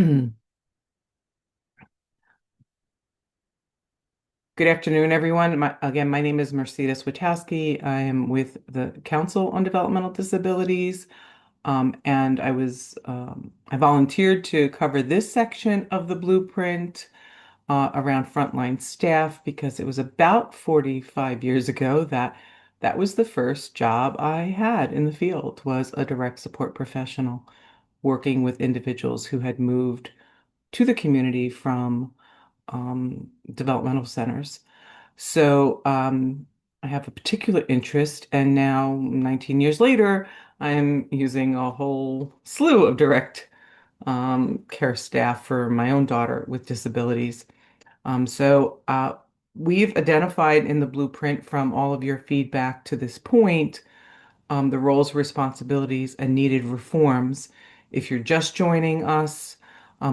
Good afternoon, everyone. My name is Mercedes Witowski. I am with the Council on Developmental Disabilities, and I volunteered to cover this section of the blueprint around frontline staff because it was about 45 years ago that that was the first job I had in the field, was a direct support professional working with individuals who had moved to the community from developmental centers. So I have a particular interest, and now 19 years later, I'm using a whole slew of direct care staff for my own daughter with disabilities. So we've identified in the blueprint from all of your feedback to this point the roles, responsibilities, and needed reforms. If you're just joining us,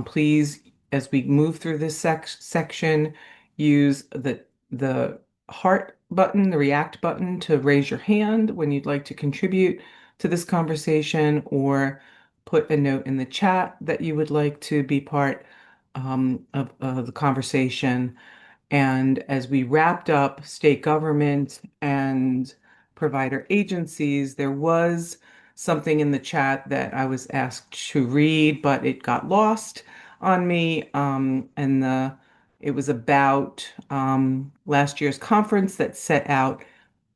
please, as we move through this section, use the heart button, the react button to raise your hand when you'd like to contribute to this conversation, or put a note in the chat that you would like to be part of the conversation. And as we wrapped up state government and provider agencies, there was something in the chat that I was asked to read, but it got lost on me. It was about last year's conference that set out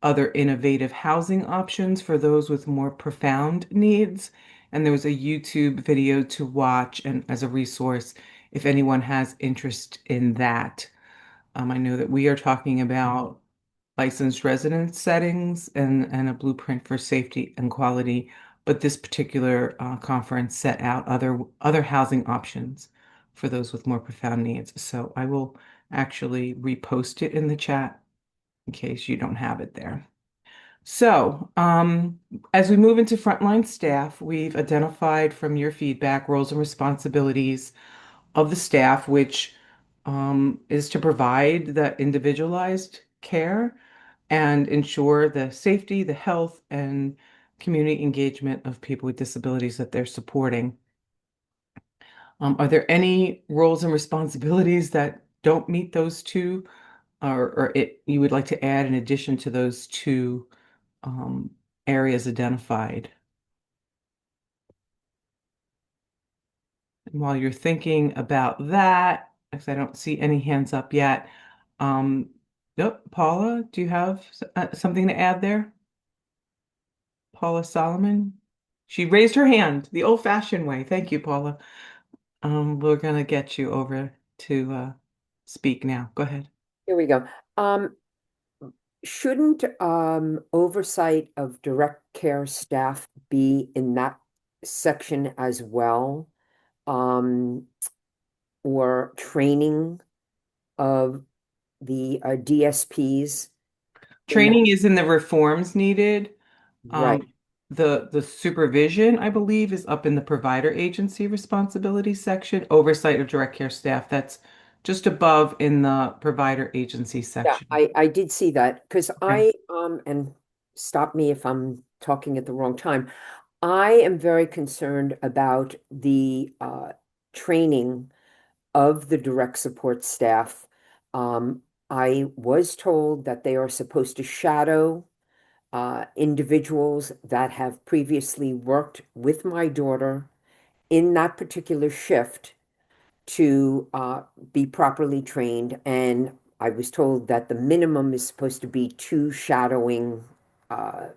other innovative housing options for those with more profound needs. And there was a YouTube video to watch and as a resource if anyone has interest in that. I know that we are talking about licensed residence settings and a blueprint for safety and quality, but this particular conference set out other housing options for those with more profound needs. So I will actually repost it in the chat in case you don't have it there. So as we move into frontline staff, we've identified from your feedback roles and responsibilities of the staff, which is to provide the individualized care and ensure the safety, the health, and community engagement of people with disabilities that they're supporting. Are there any roles and responsibilities that don't meet those two, or you would like to add in addition to those two um, areas identified? And while you're thinking about that, because I don't see any hands up yet, um, nope, Paula, do you have something to add there? Paula Solomon? She raised her hand the old-fashioned way. Thank you, Paula. We're gonna get you over to speak now. Go ahead. Here we go. Um, shouldn't oversight of direct care staff be in that section as well? Um, or training of the DSPs in that? Training is in the reforms needed. Right. Um, the supervision, I believe, is up in the provider agency responsibility section. Oversight of direct care staff, that's just above in the provider agency Yeah, section. I did see that because Okay. and stop me if I'm talking at the wrong time. I am very concerned about the training of the direct support staff. I was told that they are supposed to shadow individuals that have previously worked with my daughter in that particular shift to be properly trained. And I was told that the minimum is supposed to be two shadowing uh,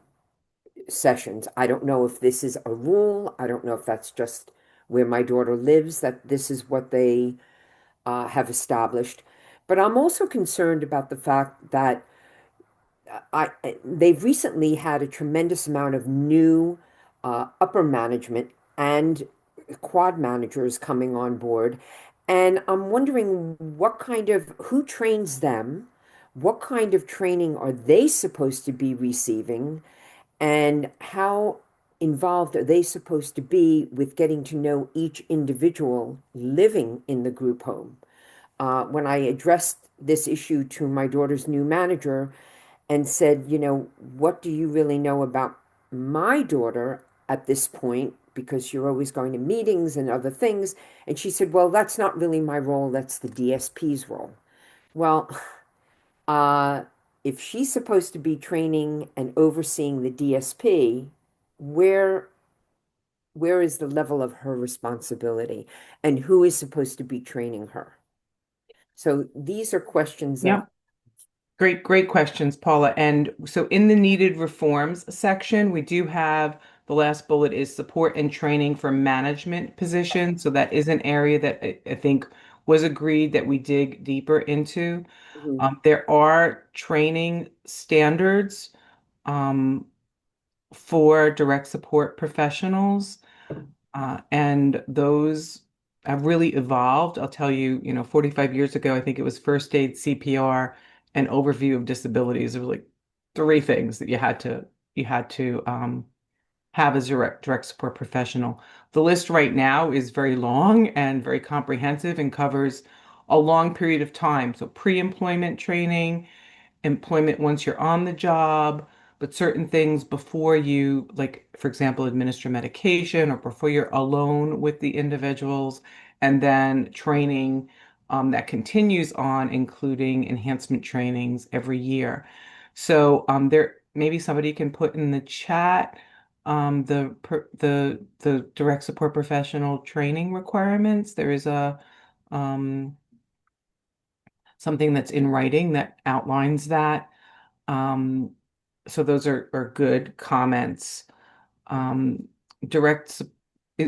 sessions. I don't know if this is a rule. I don't know if that's just where my daughter lives, that this is what they have established. But I'm also concerned about the fact that they've recently had a tremendous amount of new upper management and quad managers coming on board. And I'm wondering who trains them? What kind of training are they supposed to be receiving? And how involved are they supposed to be with getting to know each individual living in the group home? When I addressed this issue to my daughter's new manager and said, what do you really know about my daughter at this point? because you're always going to meetings and other things. And she said, well, that's not really my role. That's the DSP's role. Well, uh, if she's supposed to be training and overseeing the DSP, where where is the level of her responsibility and who is supposed to be training her? So these are questions that, Yeah. Great questions, Paula. And so in the needed reforms section, we do have the last bullet is support and training for management positions. So that is an area that I think was agreed that we dig deeper into. Mhm. There are training standards for direct support professionals. And those have really evolved. I'll tell you, 45 years ago, I think it was first aid, CPR, and overview of disabilities. There were like three things that you had to have as a direct support professional. The list right now is very long and very comprehensive and covers a long period of time. So pre-employment training, employment once you're on the job, but certain things before you, like, for example, administer medication or before you're alone with the individuals, and then training that continues on, including enhancement trainings every year. So there, maybe somebody can put in the chat the direct support professional training requirements. There is a something that's in writing that outlines that. Um, so those are good comments. Um, direct,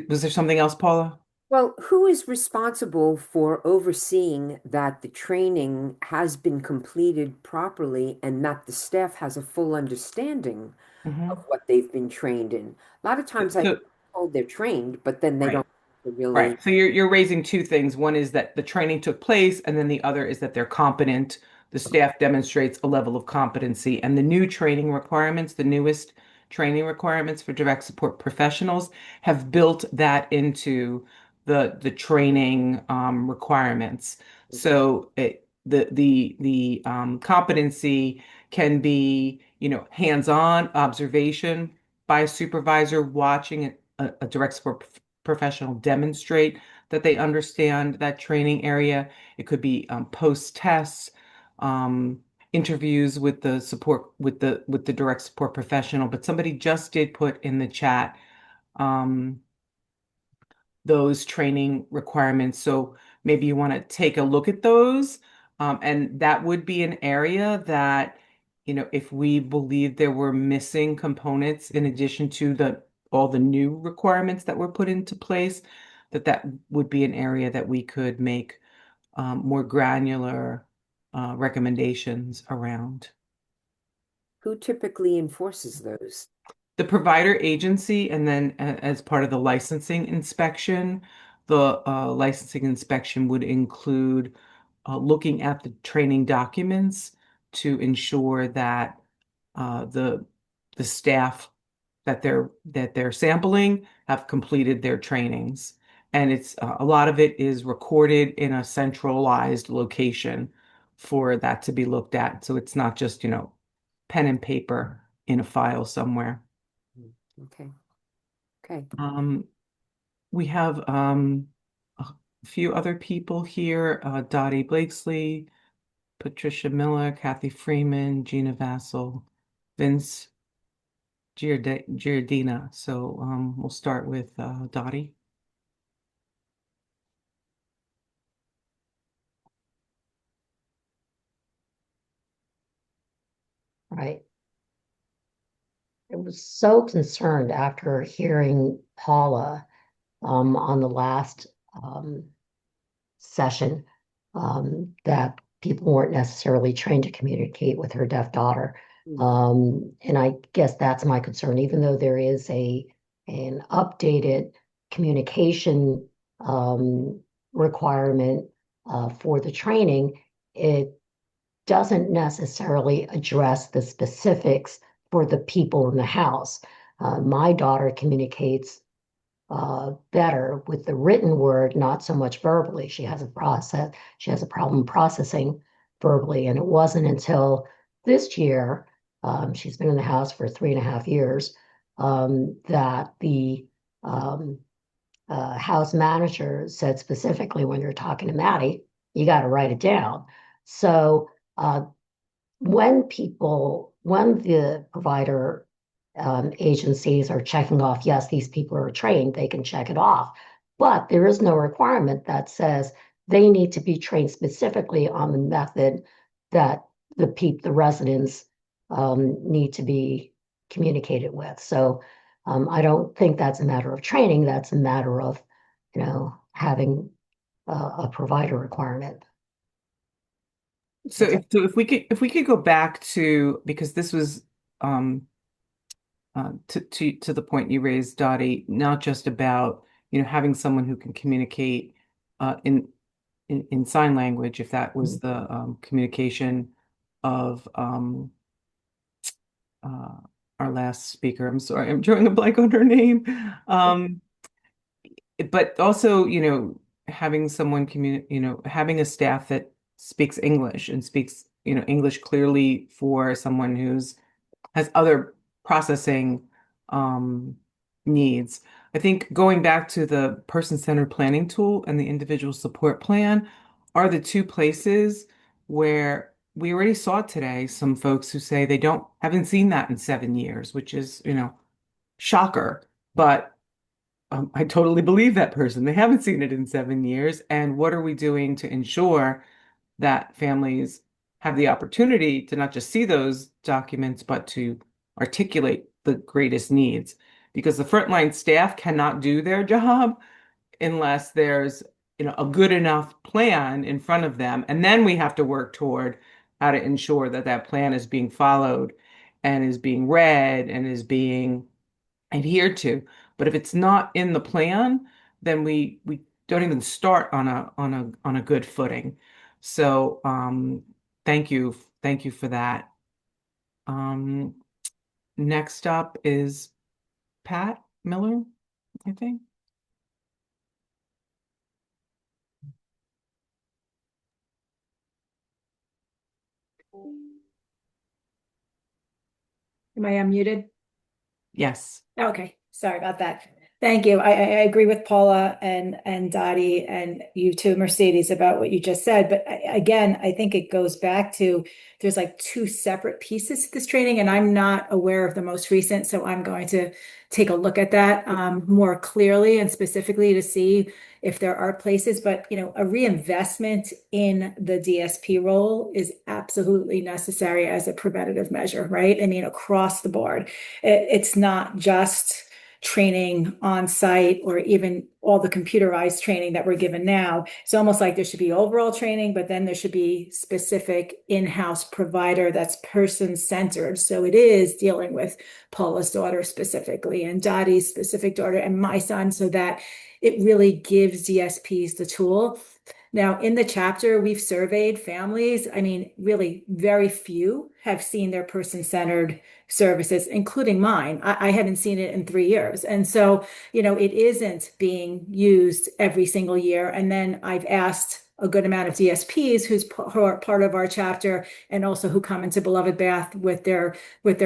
was there something else, Paula? well, who is responsible for overseeing that the training has been completed properly and that the staff has a full understanding of Hmm. what they've been trained in? A lot of times I So, told they're trained, but then they right. don't really. Right. So you're raising two things. One is that the training took place, and then the other is that they're competent. The staff demonstrates a level of competency. And the new training requirements, the newest training requirements for direct support professionals, have built that into the training requirements. So the competency can be, hands-on observation by a supervisor watching a direct support professional demonstrate that they understand that training area. It could be post tests, um, interviews with the support with the direct support professional. But somebody just did put in the chat um, those training requirements. So maybe you want to take a look at those. And that would be an area that, if we believe there were missing components in addition to the all the new requirements that were put into place, that would be an area that we could make more granular recommendations around. Who typically enforces those? The provider agency, and then as part of the licensing inspection, the licensing inspection would include looking at the training documents to ensure that the staff that they're sampling have completed their trainings. And it's a lot of it is recorded in a centralized location for that to be looked at. So it's not just, pen and paper in a file somewhere. Mm, okay, okay. Um, we have a few other people here, Dottie Blakesley, Patricia Miller, Kathy Freeman, Gina Vassal, Vince Giardina. So we'll start with Dottie. Right. I was so concerned after hearing Paula on the last session that people weren't necessarily trained to communicate with her deaf daughter. Mm. And I guess that's my concern, even though there is an updated communication requirement for the training, it doesn't necessarily address the specifics for the people in the house. My daughter communicates better with the written word, not so much verbally. She has a problem processing verbally. And it wasn't until this year, she's been in the house for 3.5 years, that the um, house manager said specifically when you're talking to Maddie, you got to write it down. So when the provider agencies are checking off, yes, these people are trained, they can check it off. But there is no requirement that says they need to be trained specifically on the method that the residents need to be communicated with. So I don't think that's a matter of training. That's a matter of, having a provider requirement. So That's it. if we could go back to, because this was um to the point you raised, Dottie, not just about, having someone who can communicate in sign language, if that was the communication of uh our last speaker. I'm sorry, I'm drawing a blank on her name. Um, but also, having someone having a staff that speaks English and speaks, English clearly for someone who's has other processing um, needs. I think going back to the person-centered planning tool and the individual support plan are the two places where we already saw today some folks who say they haven't seen that in 7 years, which is, shocker. But I totally believe that person. They haven't seen it in 7 years. And what are we doing to ensure that families have the opportunity to not just see those documents, but to articulate the greatest needs? Because the frontline staff cannot do their job unless there's, a good enough plan in front of them. And then we have to work toward how to ensure that that plan is being followed and is being read and is being adhered to. But if it's not in the plan, then we don't even start on a good footing. So thank you for that. Um, next up is Pat Miller, I think. Am I unmuted? Yes. Okay, sorry about that. Thank you. I agree with Paula and Dottie and you too, Mercedes, about what you just said. But again, I think it goes back to there's like two separate pieces to this training, and I'm not aware of the most recent, so I'm going to take a look at that more clearly and specifically to see if there are places. But a reinvestment in the DSP role is absolutely necessary as a preventative measure, right? I mean, across the board. It's not just training on site or even all the computerized training that we're given now. It's almost like there should be overall training, but then there should be specific in-house provider that's person-centered. So it is dealing with Paula's daughter specifically and Dottie's specific daughter and my son, so that it really gives DSPs the tool. Now, in the chapter, we've surveyed families. I mean, really, very few have seen their person-centered services, including mine. I haven't seen it in 3 years. And so, it isn't being used every single year. And then I've asked a good amount of DSPs who are part of our chapter and also who come into Beloved Bath with their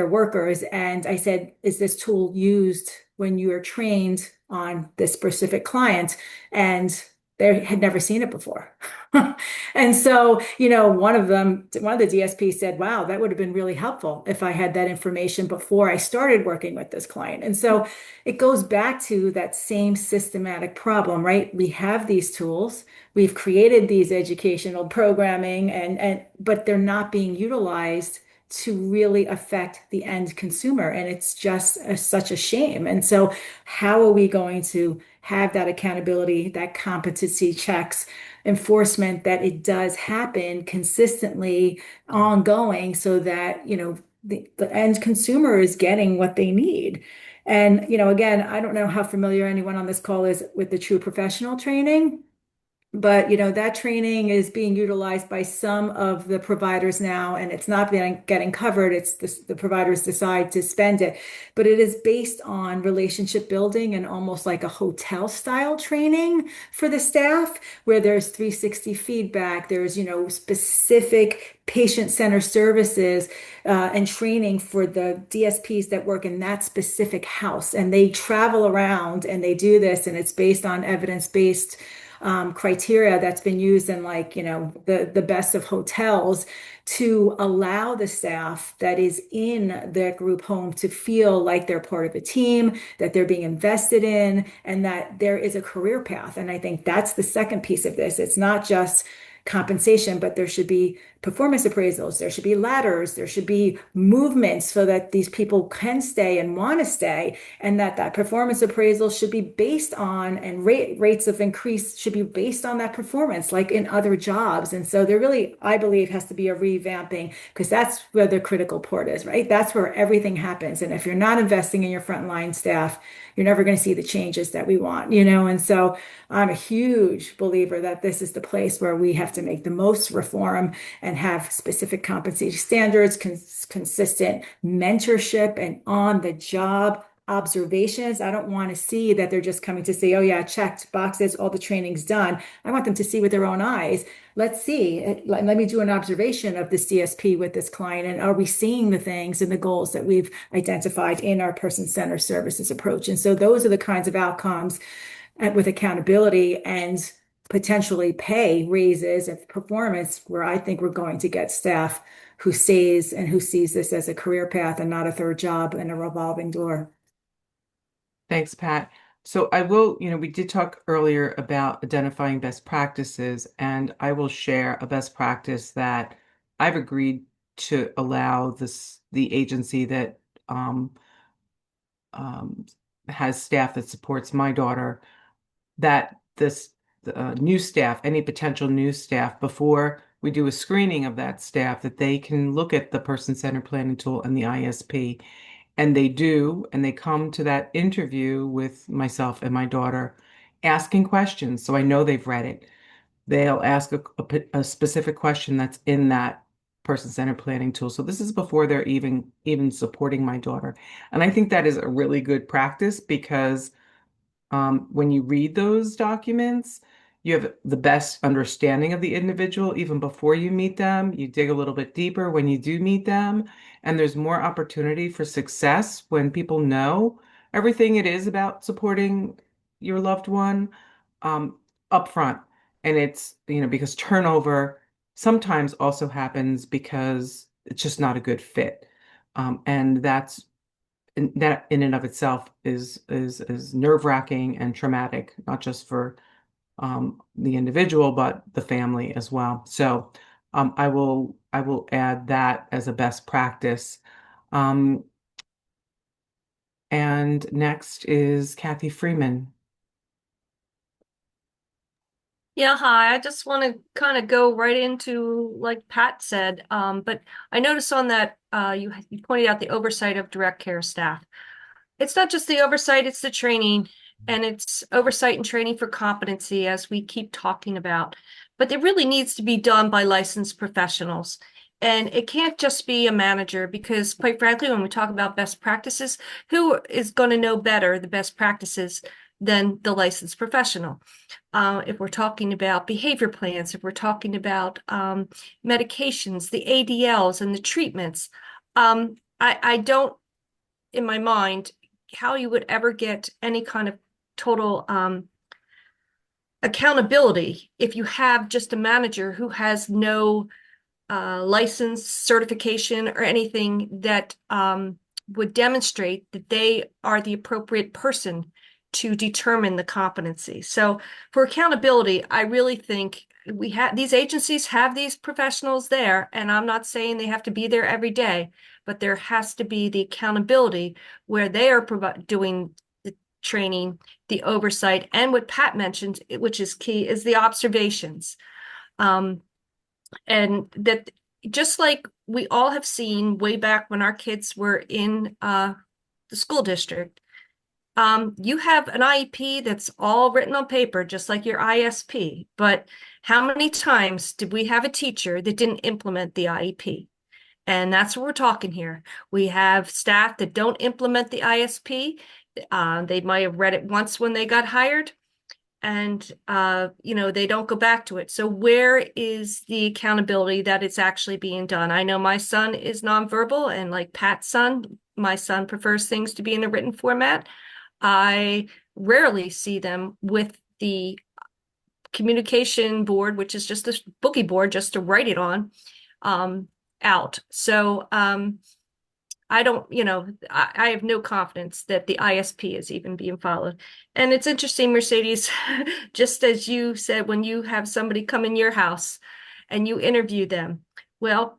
workers. And I said, is this tool used when you are trained on this specific client? And they had never seen it before. And so, one of the DSPs said, wow, that would have been really helpful if I had that information before I started working with this client. And so it goes back to that same systematic problem, right? We have these tools, we've created these educational programming, but they're not being utilized to really affect the end consumer. And it's just such a shame. And so how are we going to have that accountability, that competency checks, enforcement, that it does happen consistently, ongoing, so that, the end consumer is getting what they need? And, again, I don't know how familiar anyone on this call is with the true professional training. But that training is being utilized by some of the providers now, and it's not getting covered. It's the providers decide to spend it, but it is based on relationship building and almost like a hotel style training for the staff, where there's 360 feedback, there's specific patient-centered services and training for the DSPs that work in that specific house, and they travel around and they do this, and it's based on evidence-based criteria that's been used in, like, the best of hotels, to allow the staff that is in their group home to feel like they're part of a team, that they're being invested in, and that there is a career path. And I think that's the second piece of this. It's not just compensation, but there should be performance appraisals, there should be ladders, there should be movements so that these people can stay and want to stay, and that performance appraisal should be based on, and rates of increase should be based on that performance, like in other jobs. And so there really, I believe, has to be a revamping, because that's where the critical part is, right? That's where everything happens. And if you're not investing in your frontline staff, you're never going to see the changes that we want, And so I'm a huge believer that this is the place where we have to make the most reform and have specific compensation standards, consistent mentorship, and on the job observations. I don't want to see that they're just coming to say, oh yeah, checked boxes, all the training's done. I want them to see with their own eyes. Let's see, let me do an observation of this DSP with this client. And are we seeing the things and the goals that we've identified in our person-centered services approach? And so those are the kinds of outcomes, with accountability and potentially pay raises and performance, where I think we're going to get staff who stays and who sees this as a career path and not a third job and a revolving door. Thanks, Pat. So I will, we did talk earlier about identifying best practices, and I will share a best practice that I've agreed to allow the agency that um, has staff that supports my daughter, that this new staff, any potential new staff, before we do a screening of that staff, that they can look at the person-centered planning tool and the ISP. And they do, and they come to that interview with myself and my daughter asking questions. So I know they've read it. They'll ask a specific question that's in that person-centered planning tool. So this is before they're even supporting my daughter. And I think that is a really good practice, because when you read those documents, you have the best understanding of the individual even before you meet them. You dig a little bit deeper when you do meet them, and there's more opportunity for success when people know everything it is about supporting your loved one um, up front. And it's, because turnover sometimes also happens because it's just not a good fit. And that in and of itself is nerve-wracking and traumatic, not just for the individual, but the family as well. So I will add that as a best practice. Um, and next is Kathy Freeman. Yeah, hi. I just want to kind of go right into, like Pat said, but I noticed on that you pointed out the oversight of direct care staff. It's not just the oversight, it's the training, and it's oversight and training for competency, as we keep talking about. But it really needs to be done by licensed professionals. And it can't just be a manager, because quite frankly, when we talk about best practices, who is going to know better the best practices than the licensed professional? If we're talking about behavior plans, if we're talking about medications, the ADLs and the treatments, I don't, in my mind, how you would ever get any kind of total accountability if you have just a manager who has no license, certification, or anything that would demonstrate that they are the appropriate person to determine the competency. So for accountability, I really think these agencies have these professionals there, and I'm not saying they have to be there every day, but there has to be the accountability where they are doing the training, the oversight, and what Pat mentioned, which is key, is the observations. And that, just like we all have seen way back when our kids were in the school district, You have an IEP that's all written on paper, just like your ISP. But how many times did we have a teacher that didn't implement the IEP? And that's what we're talking here. We have staff that don't implement the ISP. They might have read it once when they got hired, and they don't go back to it. So where is the accountability that it's actually being done? I know my son is nonverbal, and like Pat's son, my son prefers things to be in a written format. I rarely see them with the communication board, which is just a boogie board just to write it on, um, out. So I don't, I have no confidence that the ISP is even being followed. And it's interesting, Mercedes, just as you said, when you have somebody come in your house and you interview them, well,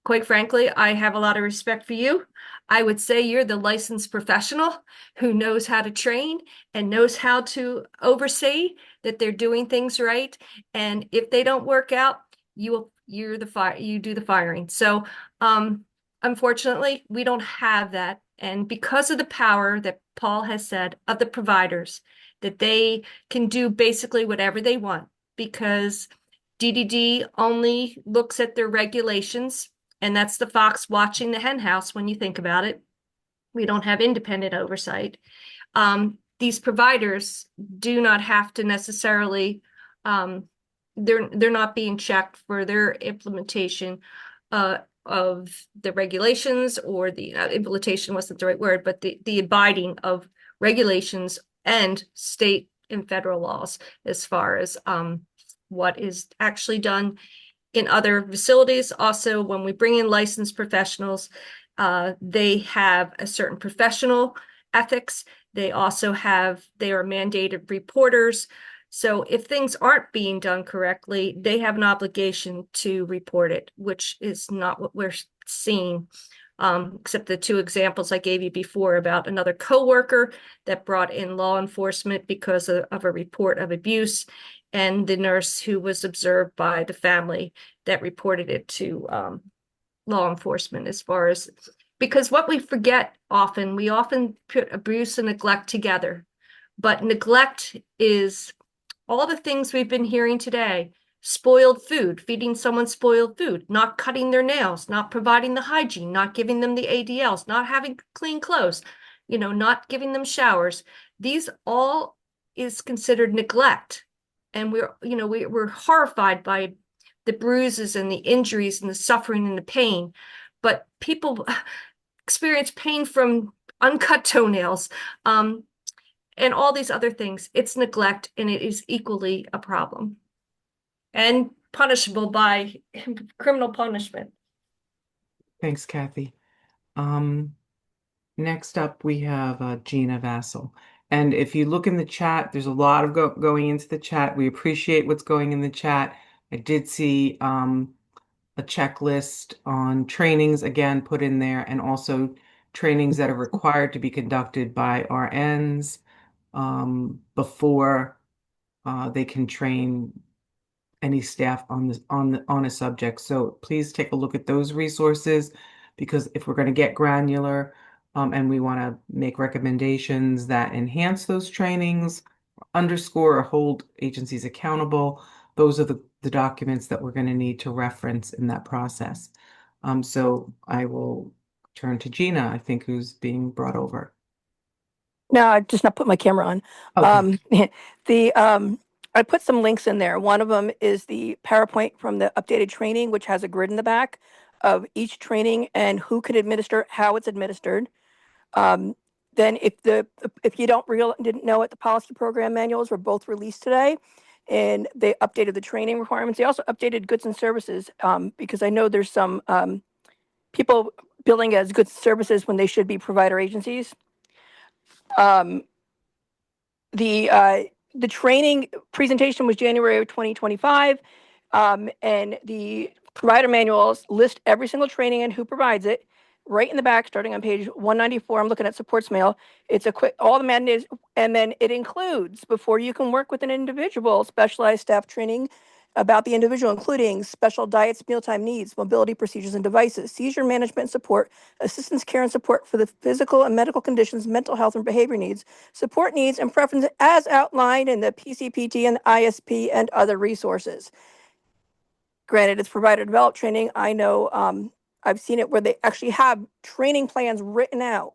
quite frankly, I have a lot of respect for you. I would say you're the licensed professional who knows how to train and knows how to oversee that they're doing things right. And if they don't work out, you do the firing. So, unfortunately, we don't have that. And because of the power that Paul has said of the providers, that they can do basically whatever they want, because DDD only looks at their regulations, and that's the fox watching the hen house when you think about it. We don't have independent oversight. These providers do not have to necessarily, they're not being checked for their implementation of the regulations, or the implementation wasn't the right word, but the abiding of regulations and state and federal laws as far as what is actually done in other facilities. Also, when we bring in licensed professionals, they have a certain professional ethics. They are mandated reporters. So if things aren't being done correctly, they have an obligation to report it, which is not what we're seeing. Except the two examples I gave you before about another coworker that brought in law enforcement because of a report of abuse, and the nurse who was observed by the family that reported it to law enforcement. As far as, because what we forget often, we often put abuse and neglect together, but neglect is all the things we've been hearing today: spoiled food, feeding someone spoiled food, not cutting their nails, not providing the hygiene, not giving them the ADLs, not having clean clothes, not giving them showers. These all is considered neglect. And we're horrified by the bruises and the injuries and the suffering and the pain. But people experience pain from uncut toenails, and all these other things. It's neglect, and it is equally a problem and punishable by criminal punishment. Thanks, Kathy. Next up, we have Gina Vassal. And if you look in the chat, there's a lot of going into the chat. We appreciate what's going in the chat. I did see a checklist on trainings again put in there, and also trainings that are required to be conducted by RNs before they can train any staff on this on a subject. So please take a look at those resources, because if we're going to get granular, and we want to make recommendations that enhance those trainings, underscore or hold agencies accountable, those are the documents that we're going to need to reference in that process. So I will turn to Gina, I think, who's being brought over. No, I just not put my camera on. Okay. I put some links in there. One of them is the PowerPoint from the updated training, which has a grid in the back of each training and who can administer, how it's administered. Then if you didn't know it, the policy program manuals were both released today, and they updated the training requirements. They also updated goods and services, because I know there's some people billing as goods and services when they should be provider agencies. The training presentation was January of 2025, and the provider manuals list every single training and who provides it. Right in the back, starting on page 194, I'm looking at supports mail. It's a quick, all the mandates, and then it includes, before you can work with an individual, specialized staff training about the individual, including special diets, mealtime needs, mobility procedures and devices, seizure management and support, assistance, care, and support for the physical and medical conditions, mental health and behavior needs, support needs and preferences as outlined in the PCPT and ISP and other resources. Granted, it's provider developed training. I know I've seen it where they actually have training plans written out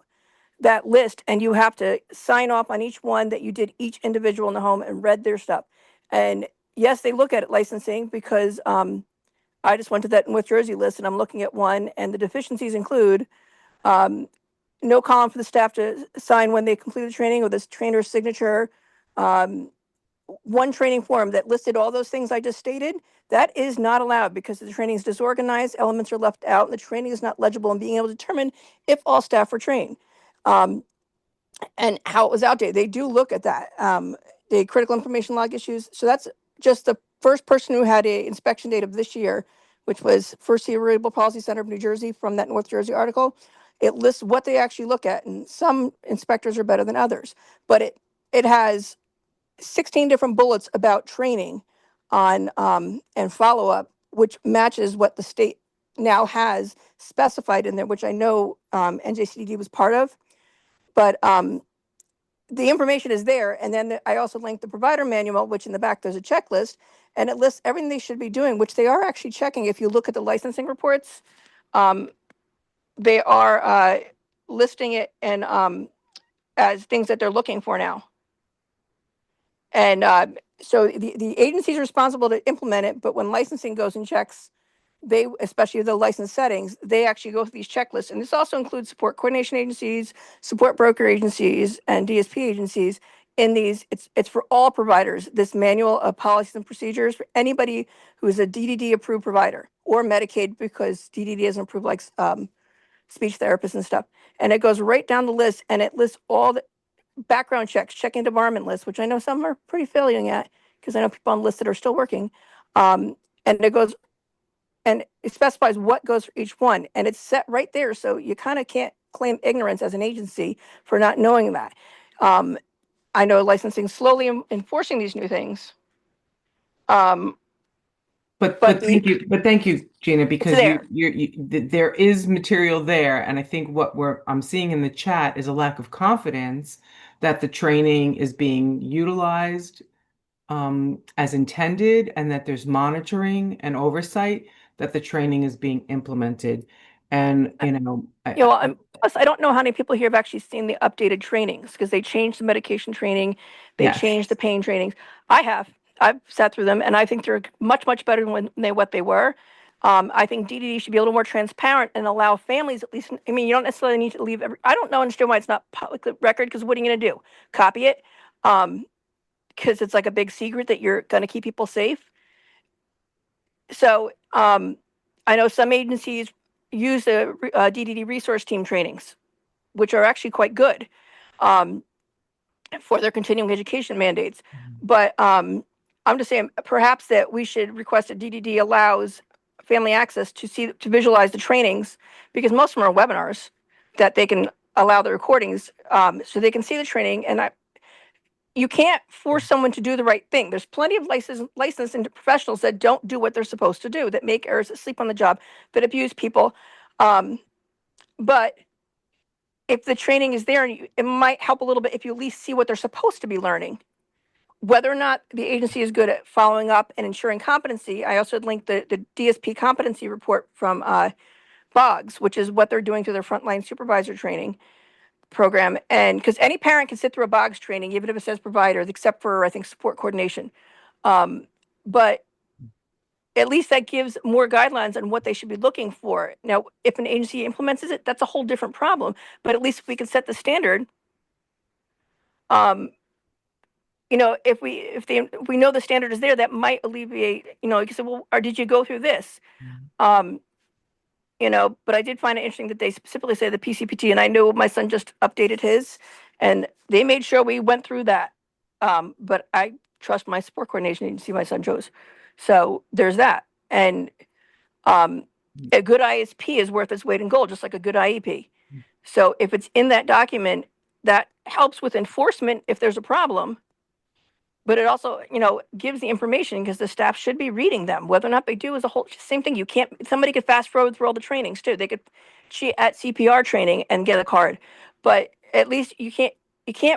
that list, and you have to sign off on each one that you did each individual in the home and read their stuff. And yes, they look at it licensing because I just went to that North Jersey list and I'm looking at one, and the deficiencies include no column for the staff to sign when they complete the training or this trainer's signature. One training form that listed all those things I just stated, that is not allowed because the training is disorganized, elements are left out, and the training is not legible in being able to determine if all staff were trained. And how it was outdated. They do look at that. The critical information log issues. So that's just the first person who had a inspection date of this year, which was First Cerebral Palsy Center of New Jersey from that North Jersey article. It lists what they actually look at, and some inspectors are better than others. But it has 16 different bullets about training on and follow up, which matches what the state now has specified in there, which I know NJCDD was part of. But the information is there. And then I also linked the provider manual, which in the back there's a checklist, and it lists everything they should be doing, which they are actually checking. If you look at the licensing reports, they are listing it and as things that they're looking for now. And so the agency is responsible to implement it, but when licensing goes and checks, they, especially the license settings, they actually go through these checklists. And this also includes support coordination agencies, support broker agencies, and DSP agencies. In these, it's for all providers, this manual of policies and procedures for anybody who is a DDD approved provider or Medicaid, because DDD isn't approved, like speech therapists and stuff. And it goes right down the list, and it lists all the background checks, check-in debarment lists, which I know some are pretty failing at, because I know people on lists that are still working. And it goes, and it specifies what goes for each one, and it's set right there. So you kind of can't claim ignorance as an agency for not knowing that. I know licensing slowly enforcing these new things. But But thank you, Gina, because there. there is material there, and I think what I'm seeing in the chat is a lack of confidence that the training is being utilized as intended, and that there's monitoring and oversight that the training is being implemented. And Plus, I don't know how many people here have actually seen the updated trainings, because they changed the medication training, they Yes. changed the pain trainings. I've sat through them, and I think they're much, much better than what they were. I think DDD should be a little more transparent and allow families, at least. I mean, you don't necessarily need to leave I don't understand why it's not public record, because what are you going to do? Copy it? Because it's like a big secret that you're going to keep people safe. So I know some agencies use the DDD resource team trainings, which are actually quite good for their continuing education mandates. But I'm just saying, perhaps that we should request that DDD allows family access to visualize the trainings, because most of them are webinars that they can allow the recordings so they can see the training. And you can't force someone to do the right thing. There's plenty of licensed professionals that don't do what they're supposed to do, that make errors, that sleep on the job, that abuse people. But if the training is there, it might help a little bit if you at least see what they're supposed to be learning. Whether or not the agency is good at following up and ensuring competency, I also linked the DSP competency report from Boggs, which is what they're doing through their frontline supervisor training program. And because any parent can sit through a Boggs training, even if it says provider, except for, I think, support coordination. But at least that gives more guidelines on what they should be looking for. Now, if an agency implements it, that's a whole different problem. But at least if we can set the standard, if we know the standard is there, that might alleviate, like you said, well, or did you go through this? But I did find it interesting that they specifically say the PCPT, and I know my son just updated his, and they made sure we went through that. But I trust my support coordination agency my son chose. So there's that. And a good ISP is worth its weight in gold, just like a good IEP. So if it's in that document, that helps with enforcement if there's a problem. but it also, gives the information because the staff should be reading them. Whether or not they do is a whole same thing. You can't, somebody could fast forward through all the trainings too. They could cheat at CPR training and get a card, but at least you can't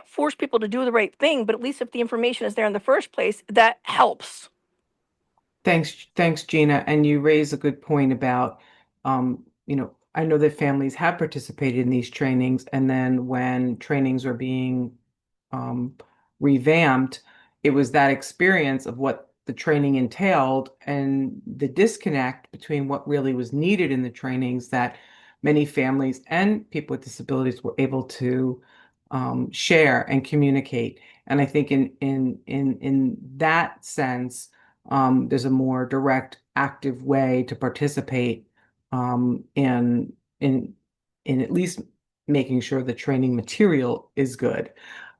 force people to do the right thing, but at least if the information is there in the first place, that helps. Thanks, Gina. And you raise a good point about, I know that families have participated in these trainings, and then when trainings were being um, revamped, it was that experience of what the training entailed and the disconnect between what really was needed in the trainings that many families and people with disabilities were able to share and communicate. And I think in that sense, there's a more direct, active way to participate in in at least making sure the training material is good.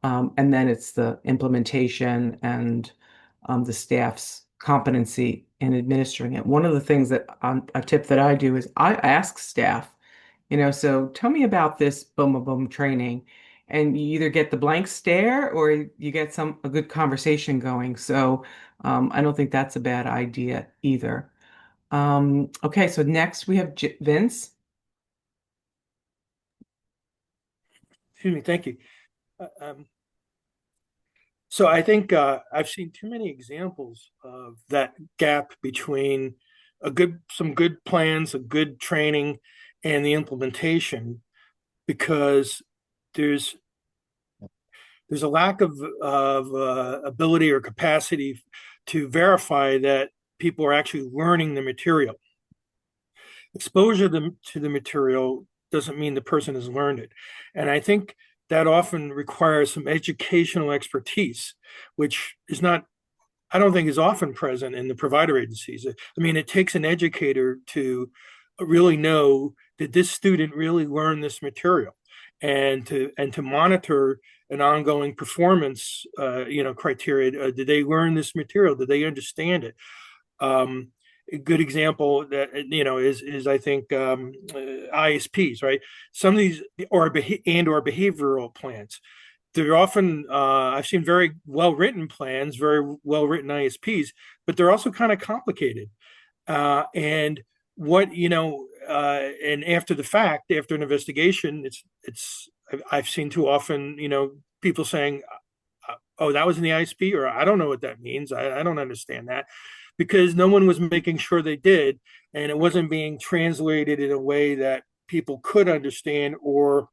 And then it's the implementation and the staff's competency in administering it. One of the things that a tip that I do is I ask staff, so tell me about this boom, boom, boom training. And you either get the blank stare or you get a good conversation going. So I don't think that's a bad idea either. Okay, so next we have Vince. Excuse me, thank you. So I think I've seen too many examples of that gap between some good plans, a good training, and the implementation, because there's a lack of ability or capacity to verify that people are actually learning the material. Exposure to the material doesn't mean the person has learned it. And I think that often requires some educational expertise, which is not, I don't think is often present in the provider agencies. I mean, it takes an educator to really know that this student really learned this material, and to monitor an ongoing performance, criteria. Did they learn this material? Did they understand it? A good example that is I think ISPs, right? Some of these or behavioral plans. They're often I've seen very well written plans, very well written ISPs, but they're also kind of complicated. And what and after the fact, after an investigation, it's I've seen too often people saying, "Oh, that was in the ISP," or "I don't know what that means. I don't understand that." Because no one was making sure they did, and it wasn't being translated in a way that people could understand. Or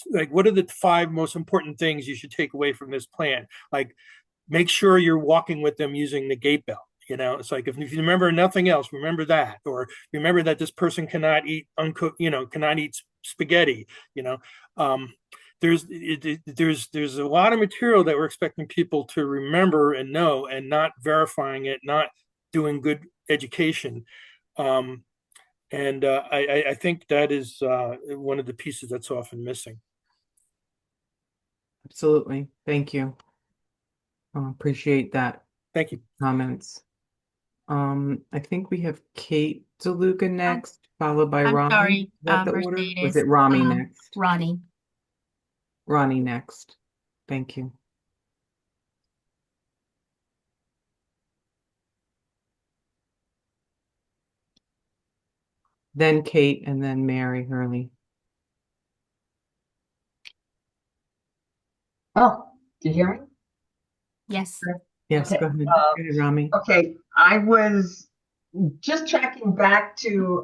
like, what are the 5 most important things you should take away from this plan? Like, make sure you're walking with them using the gait belt. It's like, if you remember nothing else, remember that. Or remember that this person cannot eat uncooked, cannot eat spaghetti. um, there's a lot of material that we're expecting people to remember and know, and not verifying it, not doing good education. And I think that is one of the pieces that's often missing. Absolutely. Thank you. Appreciate that Thank you. comments. I think we have Kate DeLuca next, followed by I'm Ronnie. sorry, Is that the order? Was Mercedes. it Rami next? Ronnie. Ronnie next. Thank you. Then Kate, and then Mary Hurley. Oh, do you hear me? Yes. Yes, Okay. go ahead. Go ahead, Rami. Okay, I was just tracking back to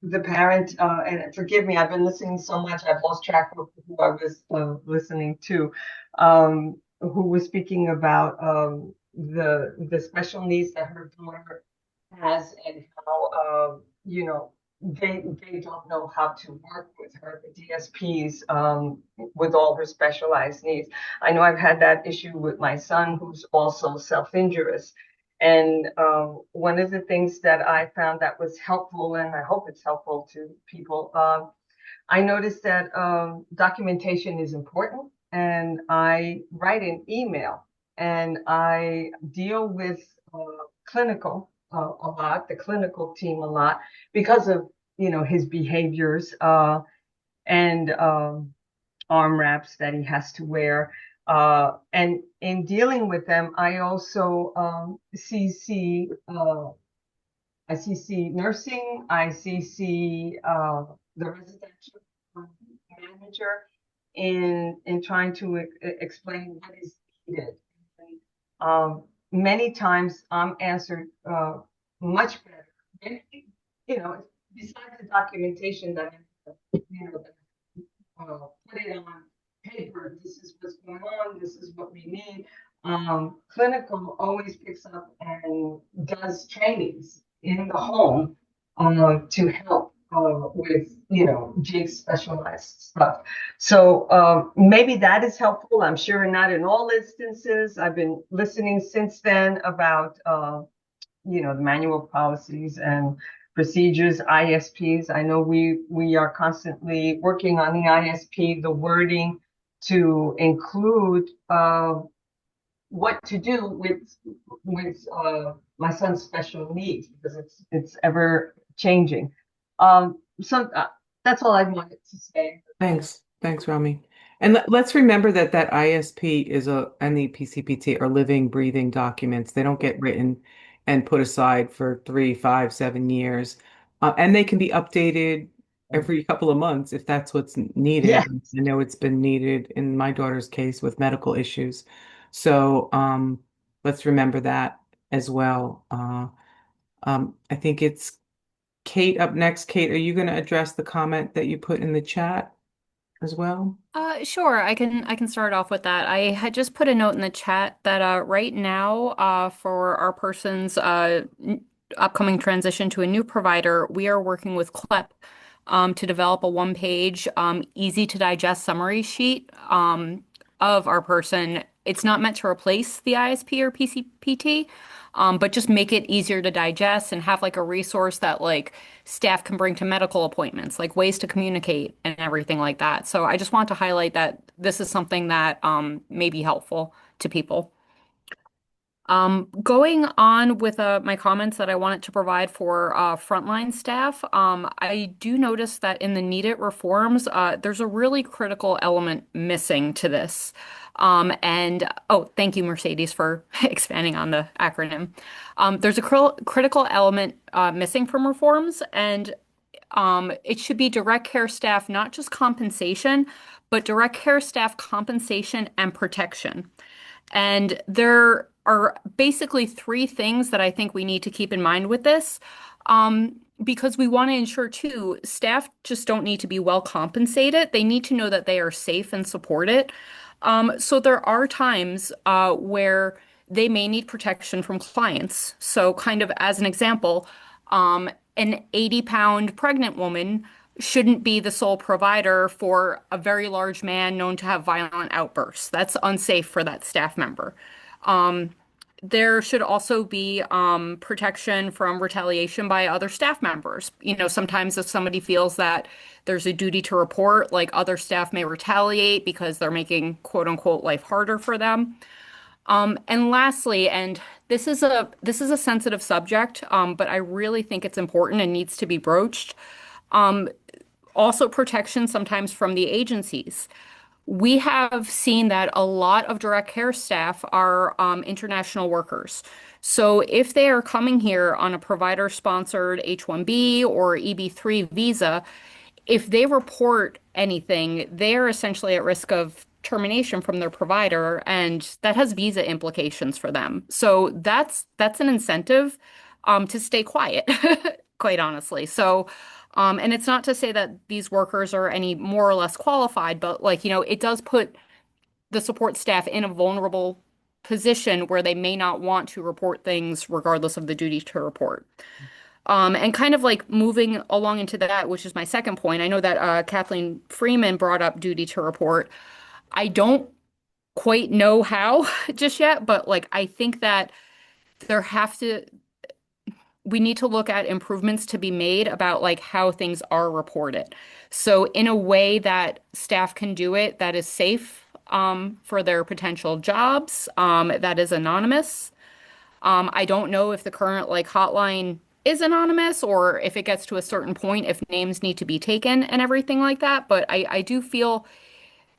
the parent, and forgive me, I've been listening so much, I've lost track of who I was listening to, who was speaking about the special needs that her daughter has, and how they don't know how to work with her, the DSPs, with all her specialized needs. I know I've had that issue with my son, who's also self-injurious. And one of the things that I found that was helpful, and I hope it's helpful to people, I noticed that documentation is important, and I write an email, and I deal with clinical a lot, the clinical team a lot, because of his behaviors and arm wraps that he has to wear. And in dealing with them, I also I CC nursing, I CC the residential manager in trying to explain what is needed. Many times I'm answered much better. And, you know, besides the documentation that put it on paper. This is what's going on. This is what we need. Clinical always picks up and does trainings in the home to help with, Jake's specialized stuff. So maybe that is helpful. I'm sure not in all instances. I've been listening since then about the manual policies and procedures, ISPs. I know we are constantly working on the ISP, the wording to include what to do with my son's special needs because it's ever changing. So that's all I wanted to say. Thanks. Thanks, Rami. And let's remember that that ISP is and the PCPT are living, breathing documents. They don't get written and put aside for 3, 5, 7 years. And they can be updated every couple of months if that's what's Yeah. needed. I know it's been needed in my daughter's case with medical issues. So let's remember that as well. I think it's Kate up next. Kate, are you going to address the comment that you put in the chat as well? Sure. I can start off with that. I had just put a note in the chat that right now, for our person's upcoming transition to a new provider, we are working with CLEP to develop a one-page, easy to digest summary sheet of our person. It's not meant to replace the ISP or PCPT, but just make it easier to digest and have like a resource that like staff can bring to medical appointments, like ways to communicate and everything like that. So I just want to highlight that this is something that may be helpful to people. Going on with my comments that I wanted to provide for frontline staff, I do notice that in the needed reforms, there's a really critical element missing to this. And oh, thank you, Mercedes, for expanding on the acronym. There's a critical element missing from reforms, and it should be direct care staff, not just compensation, but direct care staff compensation and protection. And there are basically three things that I think we need to keep in mind with this. Because we want to ensure too, staff just don't need to be well compensated. They need to know that they are safe and supported. So there are times where they may need protection from clients. So kind of as an example, an 80-pound pregnant woman shouldn't be the sole provider for a very large man known to have violent outbursts. That's unsafe for that staff member. There should also be protection from retaliation by other staff members. You know, sometimes if somebody feels that there's a duty to report, like other staff may retaliate because they're making quote unquote life harder for them. And lastly, and this is a sensitive subject, but I really think it's important and needs to be broached. Also protection sometimes from the agencies. We have seen that a lot of direct care staff are international workers. So if they are coming here on a provider-sponsored H-1B or EB-3 visa, if they report anything, they're essentially at risk of termination from their provider, and that has visa implications for them. So that's an incentive to stay quiet, quite honestly. So, and it's not to say that these workers are any more or less qualified, but like, it does put the support staff in a vulnerable position where they may not want to report things regardless of the duty to report. And kind of like moving along into that, which is my second point, I know that Kathleen Freeman brought up duty to report. I don't quite know how just yet, but like I think that there have to we need to look at improvements to be made about like how things are reported. So in a way that staff can do it that is safe for their potential jobs, that is anonymous. I don't know if the current like hotline is anonymous or if it gets to a certain point, if names need to be taken and everything like that. But I do feel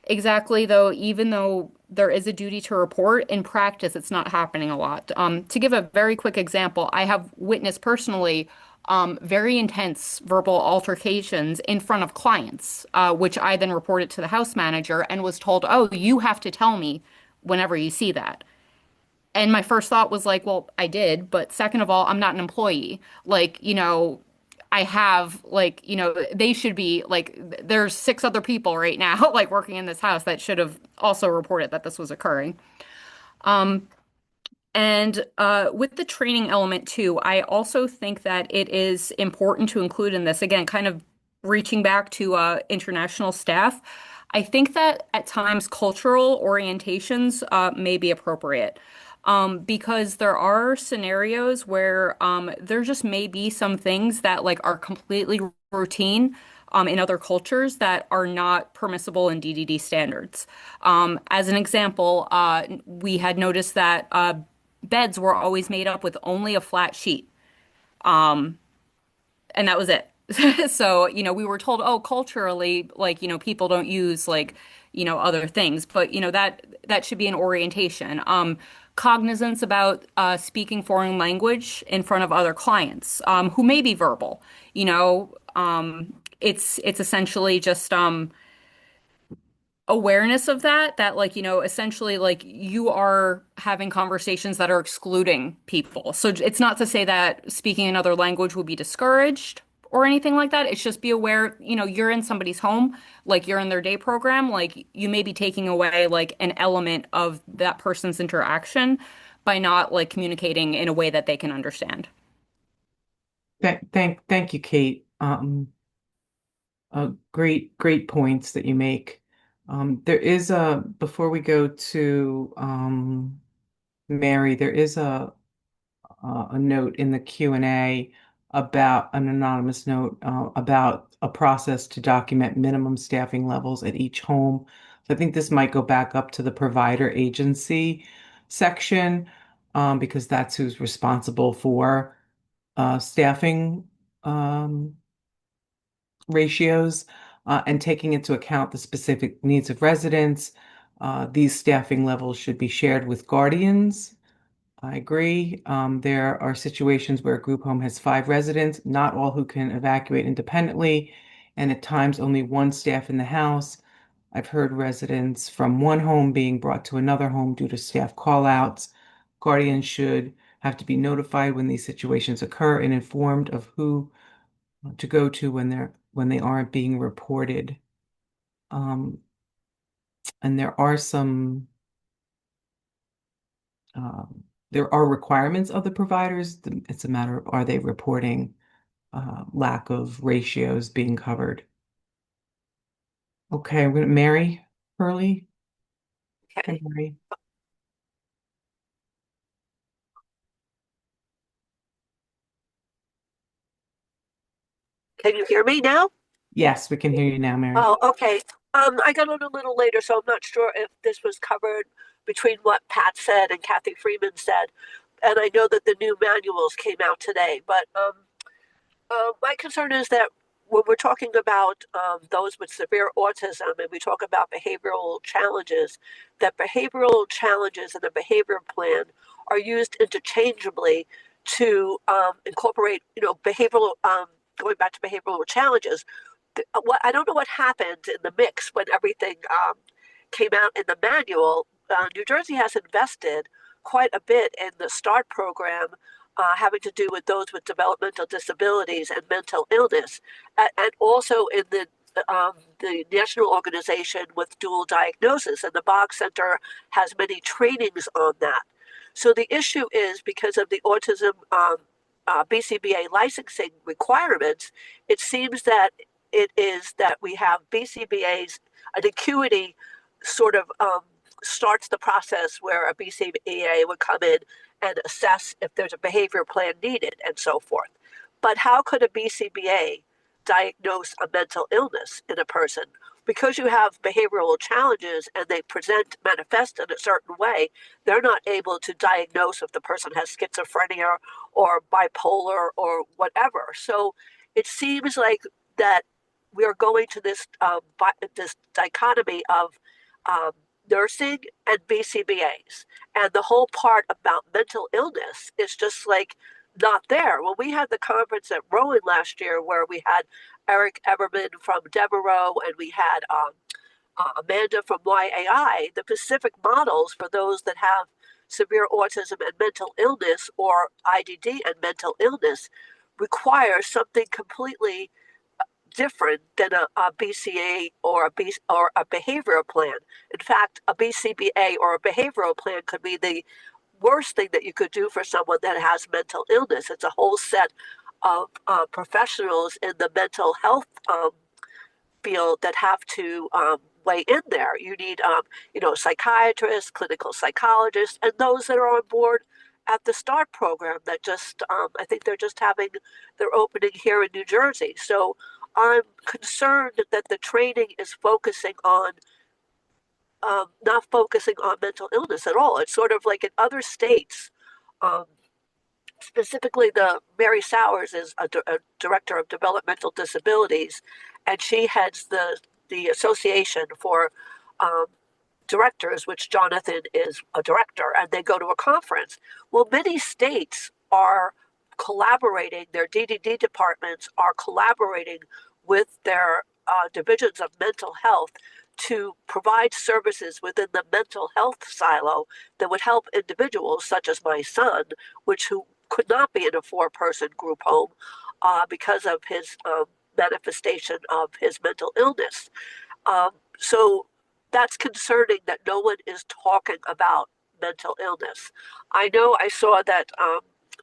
Exactly, though, even though there is a duty to report, in practice, it's not happening a lot. To give a very quick example, I have witnessed personally very intense verbal altercations in front of clients, which I then reported to the house manager and was told, oh, you have to tell me whenever you see that. And my first thought was like, well, I did, but second of all, I'm not an employee. Like, I have like, they should be like, there's six other people right now like working in this house that should have also reported that this was occurring. And with the training element too, I also think that it is important to include in this, again, kind of reaching back to international staff. I think that at times cultural orientations may be appropriate because there are scenarios where there just may be some things that like are completely routine in other cultures that are not permissible in DDD standards. As an example, we had noticed that beds were always made up with only a flat sheet, and that was it. So, we were told, oh, culturally, like, people don't use like, other things, but that should be an orientation. Cognizance about speaking foreign language in front of other clients who may be verbal. It's essentially just awareness of that like essentially like you are having conversations that are excluding people, so it's not to say that speaking another language will be discouraged or anything like that. It's just be aware, you're in somebody's home, like you're in their day program, like you may be taking away like an element of that person's interaction by not like communicating in a way that they can understand. Thank you, Kate. Great points that you make. There is before we go to Mary, there is a note in the Q&A about an anonymous note about a process to document minimum staffing levels at each home. So I think this might go back up to the provider agency section because that's who's responsible for staffing ratios and taking into account the specific needs of residents. These staffing levels should be shared with guardians. I agree. There are situations where a group home has 5 residents, not all who can evacuate independently, and at times only one staff in the house. I've heard residents from one home being brought to another home due to staff callouts. Guardians should have to be notified when these situations occur and informed of who to go to when they aren't being reported. Um, and there are requirements of the providers. It's a matter of are they reporting lack of ratios being covered. Okay, I'm gonna Mary Hurley. Hi, Okay. Mary. Can you hear me now? Yes, we can hear you now, Mary. Oh, okay. I got on a little later, so I'm not sure if this was covered between what Pat said and Kathy Freeman said. And I know that the new manuals came out today, but my concern is that when we're talking about those with severe autism and we talk about behavioral challenges, that behavioral challenges and a behavior plan are used interchangeably to incorporate, behavioral, going back to behavioral challenges. What I don't know what happened in the mix when everything came out in the manual. New Jersey has invested quite a bit in the START program having to do with those with developmental disabilities and mental illness, and also in the national organization with dual diagnosis, and the Bog Center has many trainings on that. So the issue is because of the autism BCBA licensing requirements, it seems that it is that we have BCBA's an acuity sort of starts the process where a BCBA would come in and assess if there's a behavior plan needed and so forth. But how could a BCBA diagnose a mental illness in a person? Because you have behavioral challenges and they present manifest in a certain way, they're not able to diagnose if the person has schizophrenia or bipolar or whatever. So it seems like that we are going to this dichotomy of um, nursing and BCBAs, and the whole part about mental illness is just like not there. When we had the conference at Rowan last year, where we had Eric Everman from Devereaux and we had Amanda from YAI, the Pacific models for those that have severe autism and mental illness, or IDD and mental illness, require something completely different than a BCA or a behavioral plan. In fact, a BCBA or a behavioral plan could be the worst thing that you could do for someone that has mental illness. It's a whole set of professionals in the mental health field that have to weigh in there. You need, psychiatrists, clinical psychologists, and those that are on board at the START program that I think they're just having their opening here in New Jersey. So I'm concerned that the training is focusing on, not focusing on mental illness at all. It's sort of like in other states, um, specifically the Mary Sowers is a director of developmental disabilities, and she heads the association for um, directors, which Jonathan is a director, and they go to a conference. Well, many states are collaborating, their DDD departments are collaborating with their divisions of mental health to provide services within the mental health silo that would help individuals such as my son, who could not be in a four-person group home because of his manifestation of his mental illness. So that's concerning that no one is talking about mental illness. I saw that,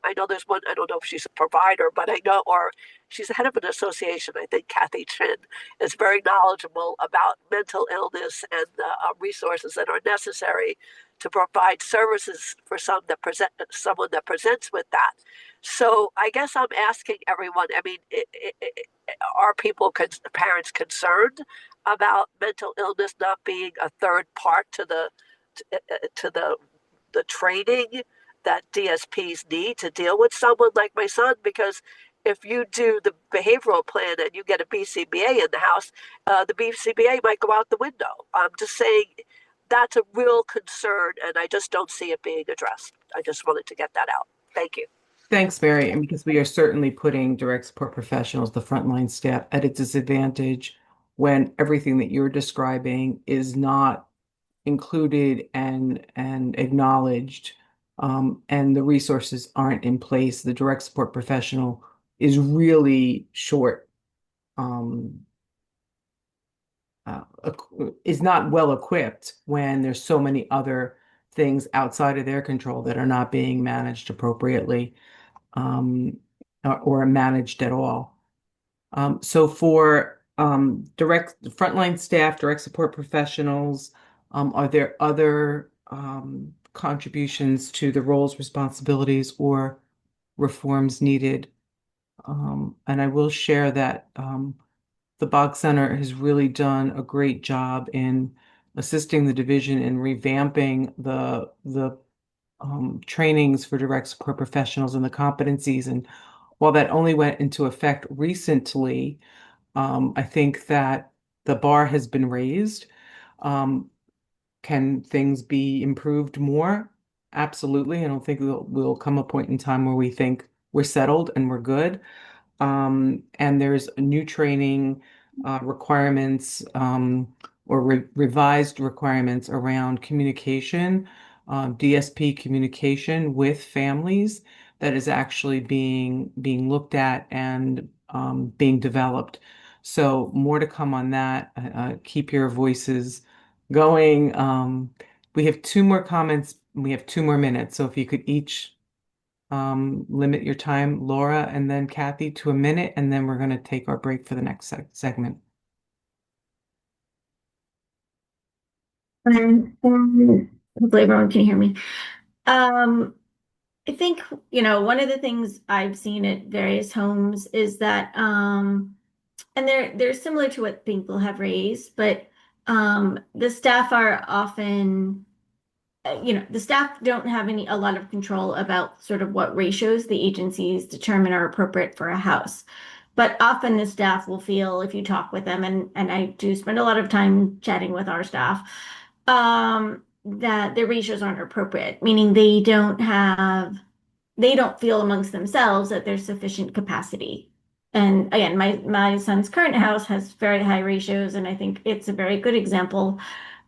I know there's one, I don't know if she's a provider, but I know, or she's the head of an association, I think Kathy Chin is very knowledgeable about mental illness and the resources that are necessary to provide services for someone that presents with that. So I guess I'm asking everyone, I mean, are parents concerned about mental illness not being a third part to the training that DSPs need to deal with someone like my son? Because if you do the behavioral plan and you get a BCBA in the house, the BCBA might go out the window. I'm just saying that's a real concern, and I just don't see it being addressed. I just wanted to get that out. Thank you. Thanks, Mary. And because we are certainly putting direct support professionals, the frontline staff, at a disadvantage when everything that you're describing is not included and acknowledged, and the resources aren't in place. The direct support professional is really short, um, is not well equipped when there's so many other things outside of their control that are not being managed appropriately, um, or managed at all. So for direct frontline staff, direct support professionals, are there other contributions to the roles, responsibilities, or reforms needed? And I will share that the Bog Center has really done a great job in assisting the division in revamping the trainings for direct support professionals and the competencies. And while that only went into effect recently, I think that the bar has been raised. Um, can things be improved more? Absolutely. I don't think we'll come a point in time where we think we're settled and we're good. And there's new training requirements, or revised requirements around communication, DSP communication with families that is actually being looked at and being developed. So more to come on that. Keep your voices going. We have two more comments. We have 2 more minutes. So if you could each limit your time, Laura and then Kathy, to a minute, and then we're going to take our break for the next segment. Hopefully everyone can hear me. I think, one of the things I've seen at various homes is that, and they're similar to what people have raised, but the staff are often, the staff don't have a lot of control about sort of what ratios the agencies determine are appropriate for a house. But often the staff will feel, if you talk with them, and I do spend a lot of time chatting with our staff, that their ratios aren't appropriate, meaning they don't feel amongst themselves that there's sufficient capacity. And again, my son's current house has very high ratios, and I think it's a very good example,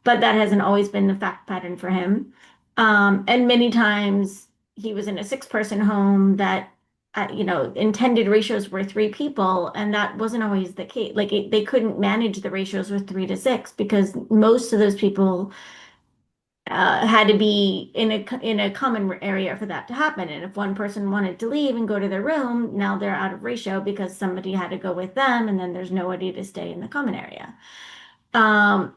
but that hasn't always been the fact pattern for him. And many times he was in a six-person home that, intended ratios were three people, and that wasn't always the case. Like they couldn't manage the ratios with 3 to 6 because most of those people had to be in a common area for that to happen. And if one person wanted to leave and go to their room, now they're out of ratio because somebody had to go with them, and then there's nobody to stay in the common area. Um,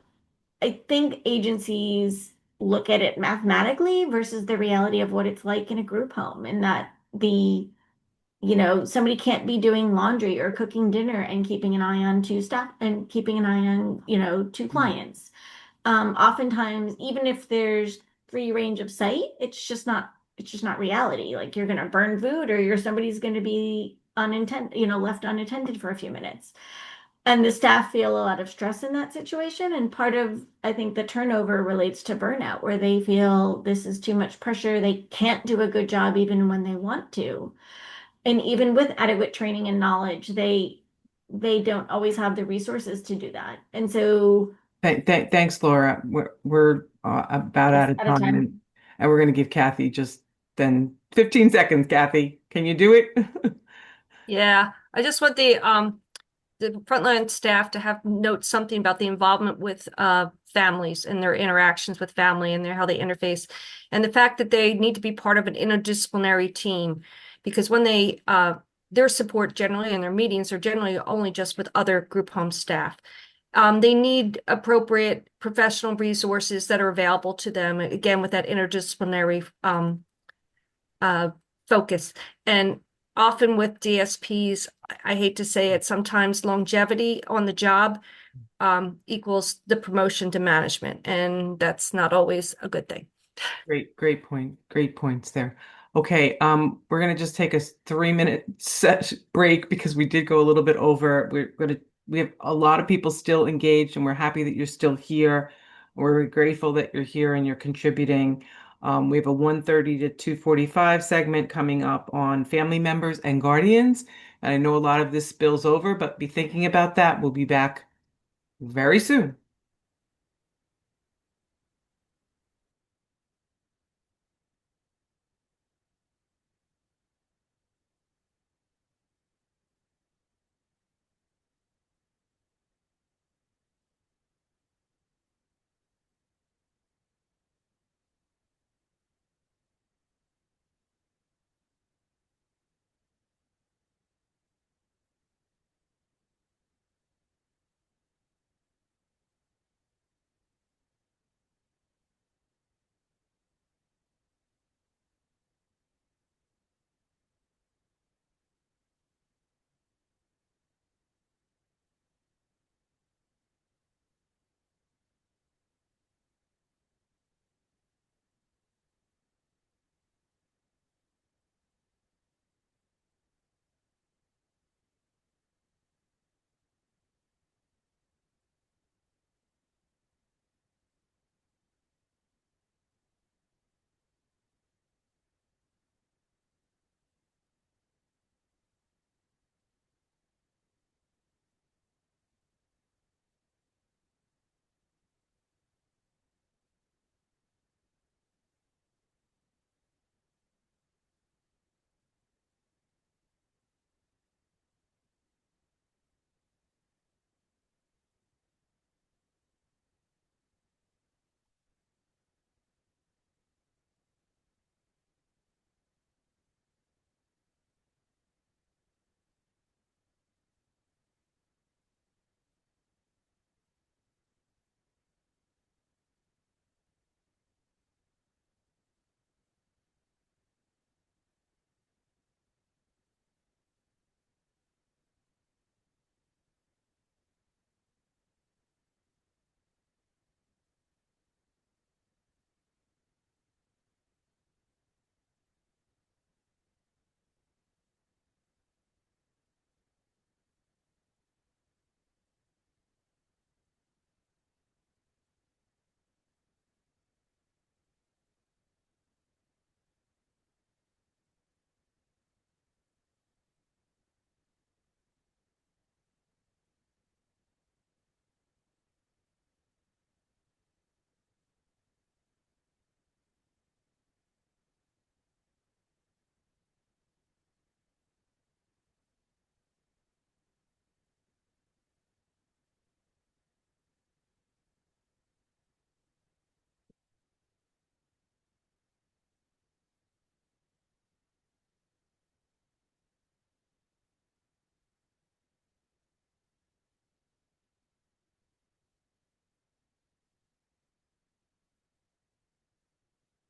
I think agencies look at it mathematically versus the reality of what it's like in a group home, and that somebody can't be doing laundry or cooking dinner and keeping an eye on two staff and keeping an eye on, two clients. Oftentimes, even if there's free range of sight, it's just not reality. Like you're gonna burn food or somebody's gonna be left unattended for a few minutes. And the staff feel a lot of stress in that situation. And part of, I think, the turnover relates to burnout, where they feel this is too much pressure. They can't do a good job even when they want to. And even with adequate training and knowledge, they don't always have the resources to do that. And so Thanks, Laura. We're about it's out of at a time, time. and we're going to give Kathy just then 15 seconds. Kathy, can you do it? Yeah, I just want the frontline staff to have note something about the involvement with families and their interactions with family and how they interface, and the fact that they need to be part of an interdisciplinary team, because when their support generally in their meetings are generally only just with other group home staff. They need appropriate professional resources that are available to them, again, with that interdisciplinary uh, focus. And often with DSPs, I hate to say it, sometimes longevity on the job equals the promotion to management, and that's not always a good thing. Great point. Great points there. Okay, we're gonna just take a 3 minute set break because we did go a little bit over. We have a lot of people still engaged, and we're happy that you're still here. We're grateful that you're here and you're contributing. We have a 1:30 to 2:45 segment coming up on family members and guardians. And I know a lot of this spills over, but be thinking about that. We'll be back very soon.